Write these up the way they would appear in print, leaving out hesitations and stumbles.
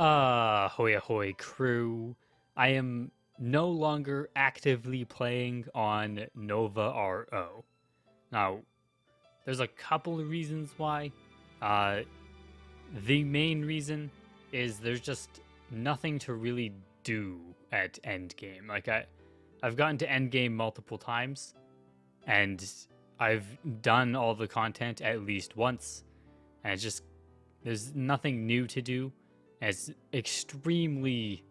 Ahoy ahoy crew. I am no longer actively playing on NovaRO. Now, there's a couple of reasons why. Uh, the main reason is there's just nothing to really do at endgame. I've gotten to endgame multiple times, and I've done all the content at least once, and it's just there's nothing new to do. And it's extremely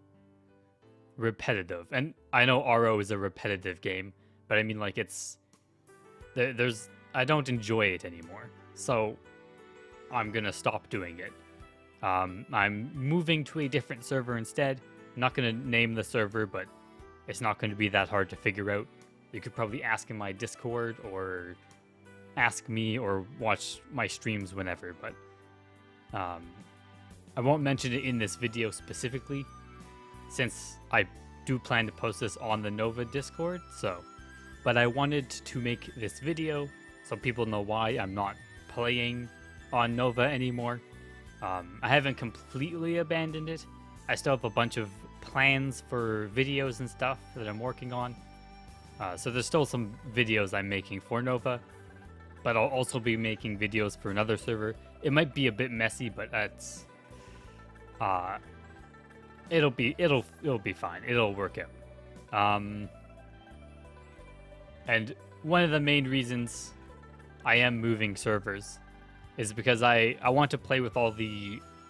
repetitive. And I know RO is a repetitive game, but I mean like there's I don't enjoy it anymore. So I'm gonna stop doing it. I'm moving to a different server instead. I'm not gonna name the server, but it's not going to be that hard to figure out. You could probably ask in my Discord or ask me or watch my streams whenever, but I won't mention it in this video specifically, since I do plan to post this on the Nova Discord, but I wanted to make this video so people know why I'm not playing on Nova anymore. I haven't completely abandoned it. I still have a bunch of plans for videos and stuff that I'm working on. So there's still some videos I'm making for Nova, but I'll also be making videos for another server. It might be a bit messy, but that's it'll be fine. It'll work out. And one of the main reasons I am moving servers is because I want to play with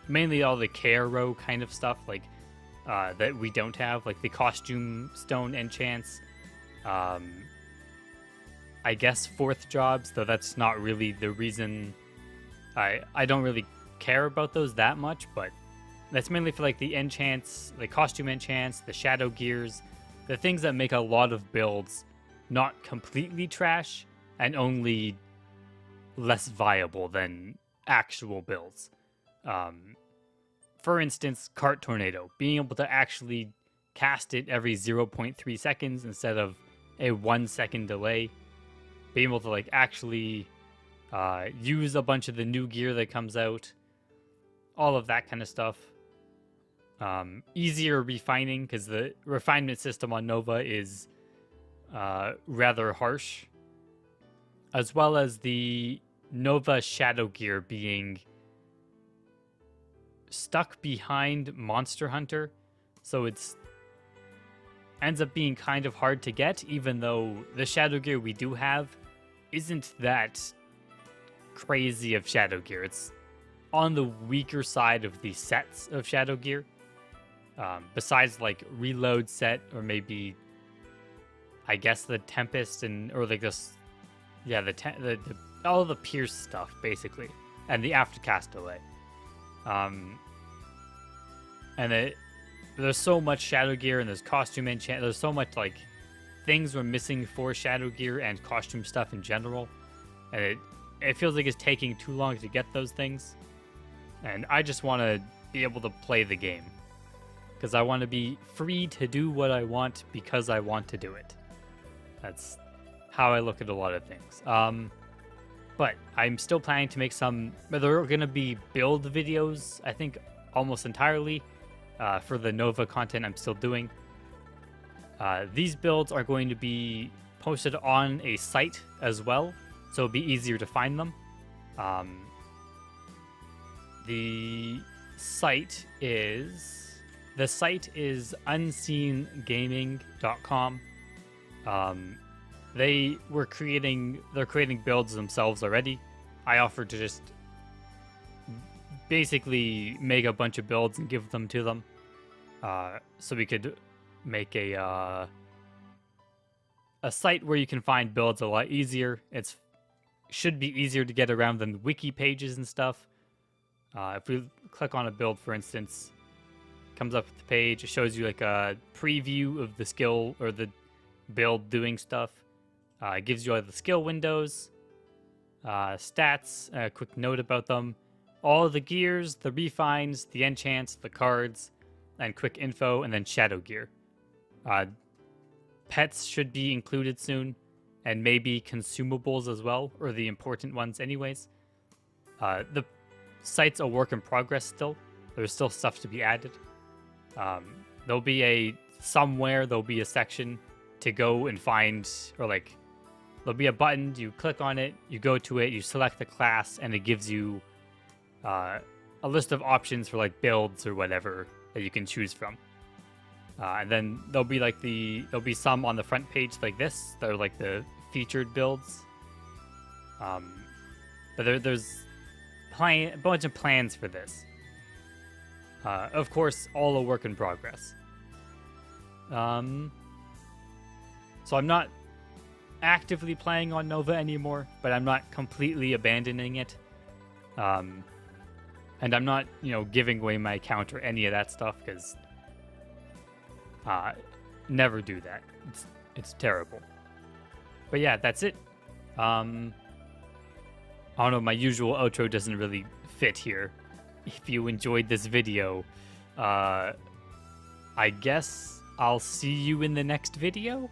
mainly all the KRO kind of stuff, like that we don't have, like the costume stone enchants. I guess fourth jobs, though that's not really the reason. I don't really care about those that much, but that's mainly for like the enchants, the costume enchants, the shadow gears, the things that make a lot of builds not completely trash and only less viable than actual builds. For instance, Cart Tornado, being able to actually cast it every 0.3 seconds instead of a 1 second delay, being able to like actually use a bunch of the new gear that comes out, all of that kind of stuff. Easier refining, because the refinement system on Nova is rather harsh, as well as the Nova Shadow Gear being stuck behind Monster Hunter, so it's ends up being kind of hard to get, even though the Shadow Gear we do have isn't that crazy of Shadow Gear. It's on the weaker side of the sets of Shadow Gear. Besides like Reload set, or maybe I guess the Tempest or like this, yeah, the all the Pierce stuff basically, and the Aftercast delay. And there's so much Shadow Gear, and there's costume enchant. There's so much like things we're missing for Shadow Gear and costume stuff in general, and it feels like it's taking too long to get those things. And I just want to be able to play the game, because I want to be free to do what I want because I want to do it. That's how I look at a lot of things. But I'm still planning to make some. There are going to be build videos, I think, almost entirely for the Nova content I'm still doing. These builds are going to be posted on a site as well, so it'll be easier to find them. The site is unseengaming.com. They're creating builds themselves already. I offered to just basically make a bunch of builds and give them to them, so we could make a site where you can find builds a lot easier. It should be easier to get around than wiki pages and stuff. If we click on a build, for instance, comes up with the page. It shows you like a preview of the skill or the build doing stuff. It gives you all the skill windows, stats, a quick note about them, all the gears, the refines, the enchants, the cards, and quick info, and then Shadow Gear. Pets should be included soon, and maybe consumables as well, or the important ones anyways. The site's a work in progress still. There's still stuff to be added. There'll be a section to go and find, or like, there'll be a button, you click on it, you go to it, you select the class, and it gives you a list of options for like builds or whatever that you can choose from. And then there'll be some on the front page like this. They're like the featured builds. But there's a bunch of plans for this. Of course, all a work in progress. So I'm not actively playing on Nova anymore, but I'm not completely abandoning it. And I'm not, giving away my account or any of that stuff, because never do that. It's terrible. But yeah, that's it. I don't know, my usual outro doesn't really fit here. If you enjoyed this video, I guess I'll see you in the next video?